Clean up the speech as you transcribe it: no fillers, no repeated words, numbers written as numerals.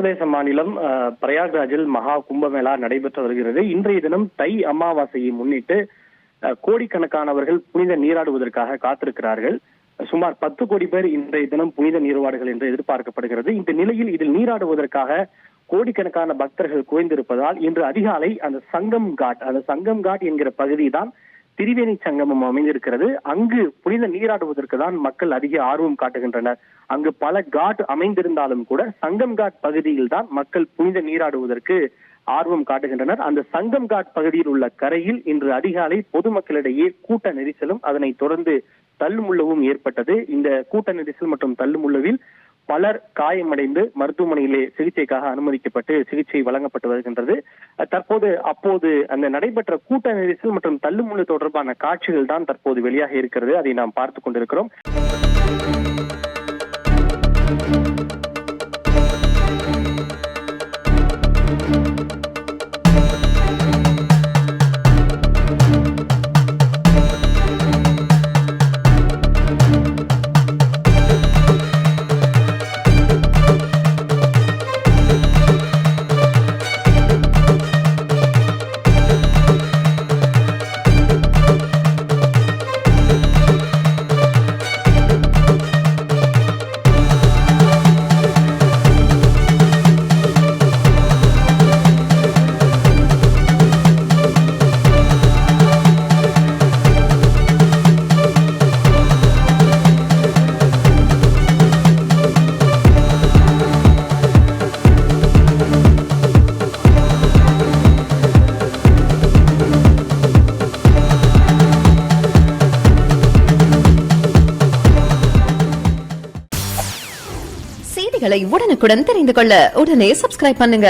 உத்தரப்பிரதேச மாநிலம் பிரயாக்ராஜில் மகா கும்பமேளா நடைபெற்று வருகிறது. இன்றைய தினம் தை அமாவாசையை முன்னிட்டு கோடிக்கணக்கானவர்கள் புனித நீராடுவதற்காக காத்திருக்கிறார்கள். சுமார் 10 கோடி பேர் இன்றைய தினம் புனித நீராடுகள் என்று எதிர்பார்க்கப்படுகிறது. இந்த நிலையில் இதில் நீராடுவதற்காக கோடிக்கணக்கான பக்தர்கள் குவிந்திருப்பதால் இன்று அதிகாலை அந்த சங்கம் காட் என்கிற பகுதி தான் திரிவேணி சங்கமம் அமைந்திருக்கிறது. அங்கு புனித நீராடுவதற்கு தான் மக்கள் அதிக ஆர்வம் காட்டுகின்றனர். அங்கு பல காட் அமைந்திருந்தாலும் கூட சங்கம் காட் பகுதியில் தான் மக்கள் புனித நீராடுவதற்கு ஆர்வம் காட்டுகின்றனர். அந்த சங்கம் காட் பகுதியில் உள்ள கரையில் இன்று அதிகாலை பொதுமக்களிடையே கூட்ட நெரிசலும் அதனைத் தொடர்ந்து தள்ளுமுள்ளவும் ஏற்பட்டது. இந்த கூட்ட நெரிசல் மற்றும் தள்ளுமுள்ளவில் பலர் காயமடைந்து மருத்துவமனையிலே சிகிச்சைக்காக அனுமதிக்கப்பட்டு சிகிச்சை வழங்கப்பட்டு வருகின்றது. அப்போது அந்த நடைபெற்ற கூட்ட நெரிசல் மற்றும் தள்ளுமுள்ளு தொடர்பான காட்சிகள் தான் தற்போது வெளியாக இருக்கிறது. அதை நாம் பார்த்துக் கொண்டிருக்கிறோம். செய்திகளை உடனுக்குடன் தெரிந்து கொள்ள உடனே சப்ஸ்கிரைப் பண்ணுங்க.